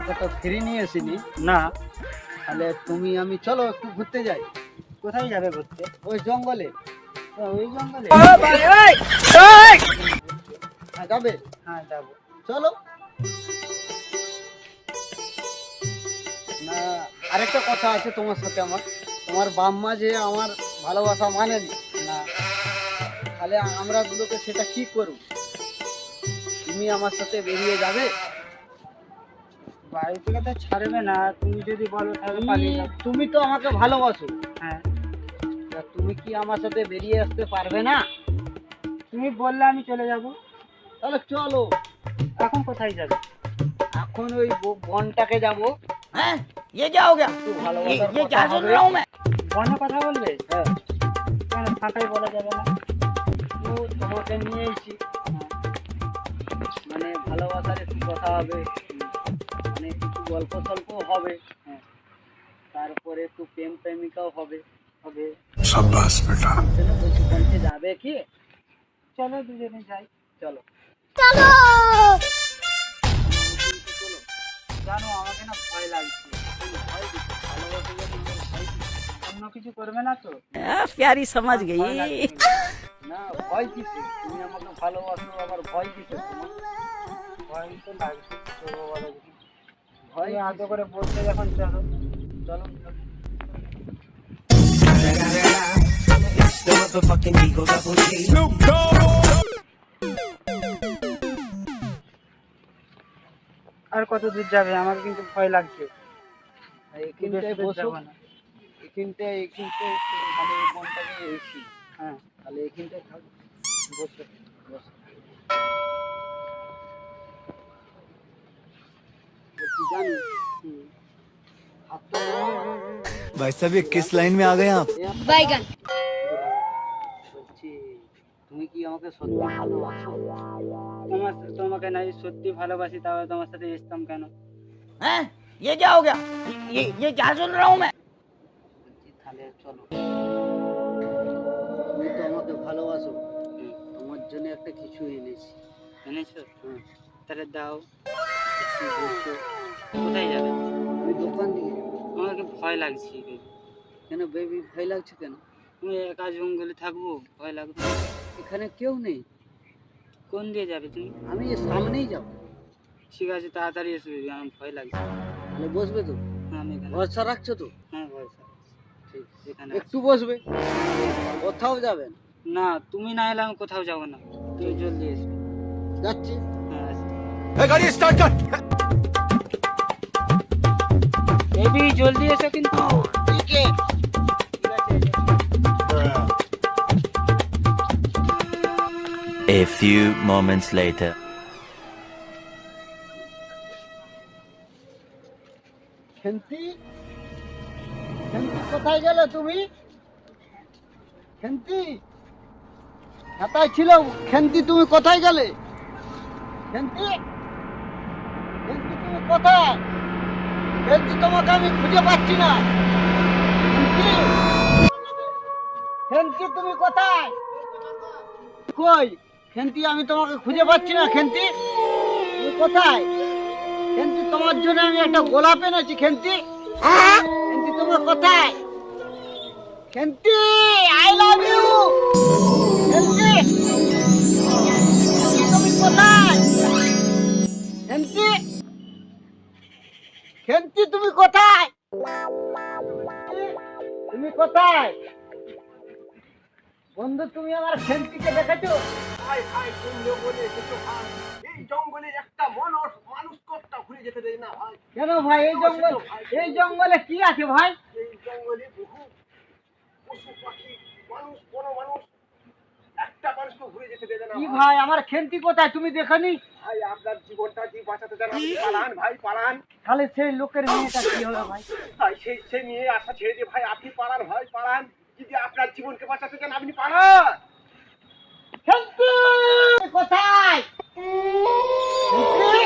তোমাকে তো ফিরে নিয়ে আসিনি। না। তাহলে তুমি আমি চলো একটু ঘুরতে যাই। কোথায় যাবে ঘুরতে? ওই জঙ্গলে। ওই জঙ্গলে? হ্যাঁ যাবে? হ্যাঁ যাবো। চলো। না, আরেকটা কথা আছে তোমার সাথে আমার। তোমার বাম্মা যে আমার ভালোবাসা মানেনি না। তাহলে আমরা গুলোকে সেটা কি করব? তুমি আমার সাথে বেরিয়ে যাবে? বাড়ি থেকে তো ছাড়বে না, তুমি যদি বলো তাহলে পালিয়ে যাবো। তুমি তো আমাকে ভালোবাসো, হ্যাঁ। তা তুমি কি আমার সাথে বেরিয়ে আসতে পারবে না? তুমি বললে আমি চলে যাব। তাহলে চলো। এখন কোথায় যাবে? এখন ওই বনটাকে যাবো। हैं? ये क्या हो गया? একটু ভালোবাসার ये কথা क्या सुन হবে। रहा हूँ मैं? বনে কথা বললে? হ্যাঁ, কেন ফাঁকাই বলা যাবে না? তো তোমাকে নিয়ে এসেছি, মানে ভালোবাসার একটু কথা হবে, মানে একটু গল্প স্বল্প হবে, হ্যাঁ। তারপরে একটু প্রেম প্রেমিকাও হবে। হবে। शाबाश बेटा। সেটা বলছি, বলতে যাবে কি? চলো দুজনে যাই। চলো। চলো। জানো আমাকে না ভয় লাগছে। ভয় দিচ্ছে, ভালোবাসা যদি আমার ভয় দিচ্ছে। অন্য কিছু করবে না তো? प्यारी समझ ভয় गई। লাগছে। না, ভয় কিসে? তুমি আমাকে ভালোবাসো, আবার ভয় কিসে তোমার? ভয় তো লাগছে, কি করবো বলো দেখি। ভয় তুমি আগে করে বলতে যখন চলো। চলো। আর কত দূর যাবে? আমার কিন্তু ভয় লাগছে। এখানটায় বেশি দূর বসো, যাবো না। এখানটায় মানে এই বনটাকে এসি, হ্যাঁ তাহলে এখানটায় থাক, বসো বসো। বলছি জানো, হাত তো भाई साहब ये किस लाइन में आ गए आप? बैगन বলছি তুমি কি আমাকে সত্যি ভালোবাসো? তোমাকে নাই সত্যি ভালোবাসি, তাহলে তোমার সাথে এসতাম কেন? हैं? ये क्या हो गया? ये क्या सुन रहा हूँ मैं? বলছি তাহলে চলো। তুমি তো আমাকে ভালোবাসো, তোমার জন্য একটা কিছু এনেছি। এনেছো? হুম, তাহলে দাও। কি বলছো? কোথায় যাবে? আমি দোকান দিকে। আমাকে ভয় লাগছে। কেন বেবি, ভয় লাগছে কেন? তুমি একা জঙ্গলে থাকবো, ভয় লাগবে। এখানে কেউ নেই, কোন দিয়ে যাবে তুমি? আমি এর সামনেই যাব। ঠিক আছে, তাড়াতাড়ি এসো, আমার ভয় লাগছে। তাহলে বসবে তো? হ্যাঁ আমি এখানে। ভরসা রাখছো তো? হ্যাঁ ভরসা। ঠিক, এখানে একটু বসবে, কোথাও যাবেন? না, তুমি না এলে আমি কোথাও যাবো না। তুমি জলদি এসো। যাচ্ছি। হ্যাঁ আসো। गाड़ी स्टार्ट कर। বেবি জলদি এসো কিন্তু। ঠিক আছে। A few moments later. খেন্তি, খেন্তি কোথায় গেলে তুমি? খেন্তি, হাতায় ছিল। খেন্তি তুমি কোথায় গেলে? খেন্তি, খেন্তি তুমি কোথায়? খেন্তি, তোমাকে আমি খুঁজে পাচ্ছি না। খেন্তি, খেন্তি তুমি কোথায়? কই খেন্তি, আমি তোমাকে খুঁজে পাচ্ছি না। খেন্তি তুমি কোথায়? খেন্তি, তোমার জন্য আমি একটা গোলাপ এনেছি। খেন্তি, খেন্তি তুমি কোথায়? খেন্তি, আই লাভ ইউ। খেন্তি, তুমি কোথায়? খেন্তি, খেন্তি তুমি কোথায়? তুমি কোথায়? বন্ধু, তুমি আমার খেন্তিকে দেখেছো? ভাই ভাই কোন জঙ্গলে এসেছো ভাই? এই জঙ্গলে একটা মানুষ কতটা ঘুরে যেতে দেয় না ভাই। কেন ভাই, এই জঙ্গলে কি আছে ভাই? এই জঙ্গলে বহু পশু পাখি মানুষ কোনো মানুষ একটা মানুষকে ঘুরে যেতে দেবে না কি ভাই। ভাই, আমার খেন্তি কোথায় তুমি দেখনি? ভাই আপনার জীবনটা যে বাঁচাতে চান আপনি পালান ভাই, পালান। তাহলে সেই লোকের মেয়েটা কি হবে ভাই? ভাই সেই নিয়ে আশা ছেড়ে দিয়ে ভাই আপনি পালান ভাই, পালান। যদি আপনার জীবনকে বাঁচাতে চান আপনি পালান। খেন্তি কোথায়? খেন্তি,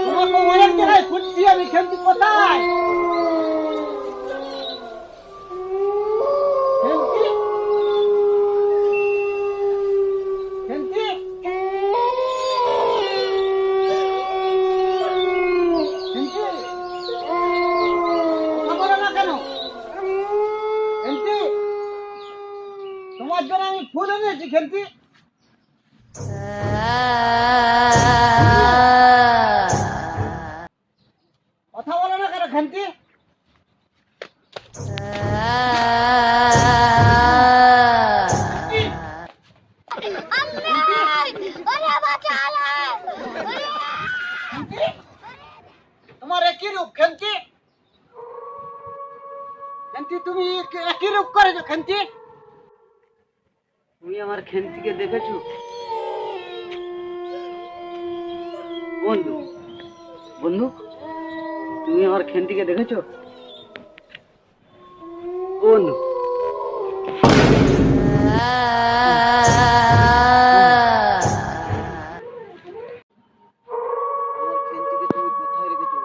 তোমাকে অনেক জায়গায় খুঁজছি আমি। খেন্তি কোথায়? খেন্তি, খেন্তি, জন্য আমি ফুল এনেছি খেলতি। কথা বলো না কেন খেলতি? তোমার একই রূপ খেলতি। খেলতি তুমি একই রূপ করেছো খেলতি। তুমি আমার খেন্তিকে দেখেছো বন্ধু? বন্ধু, তুমি আমার খেন্তিকে দেখেছো বন্ধু? আমার খেন্তিকে তুমি কোথায় রেখেছো?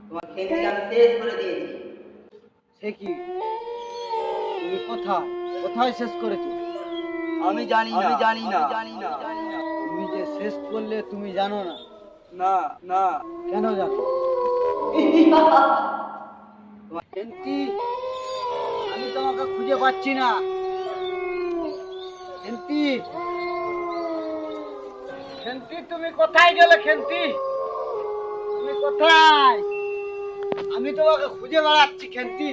তোমার খেতে আমি শেষ করে দিয়েছি। সে কি? তুমি কোথায় কোথায় শেষ করেছো? আমি জানি না। তুমি যে শেষ করলে তুমি জানো না। না না কেন জানো? খেন্তি, আমি তোমাকে খুঁজে পাচ্ছি না। খেন্তি, খেন্তি তুমি কোথায় গেলে? খেন্তি তুমি কোথায়? আমি তোমাকে খুঁজে বেড়াচ্ছি খেন্তি।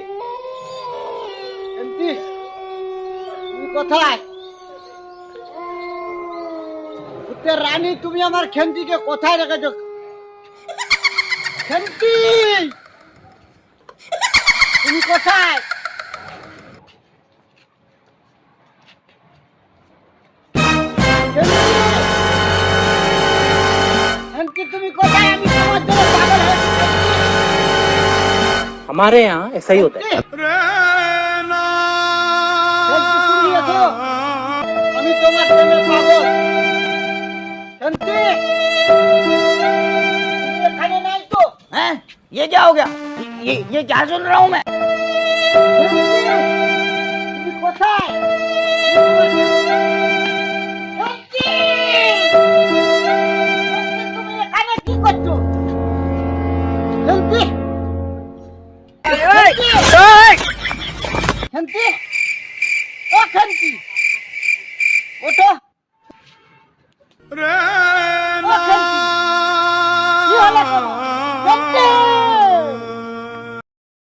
খেন্তি তুমি কোথায়? ভূতের রানী, তুমি আমার খেন্তিকে কোথায় রেখেছো? খেন্তি তুমি কোথায়? খেন্তি তুমি কোথায়? আমি তোমার জন্য পাগল হয়েছি খেন্তি। हमारे यहाँ ऐसा ही होता है। খেন্তি, তুমি এসো। আমি তোমার জন্য পাগল। খেন্তি তুমি এখানে নাই তো? हैं? ये क्या हो गया? ये क्या सुन रहा हूँ मैं? তুমি কোথায়? খেন্তি! তুমি এখানে কি করছো? খেন্তি! খেন্তি! ও খেন্তি! ওঠো!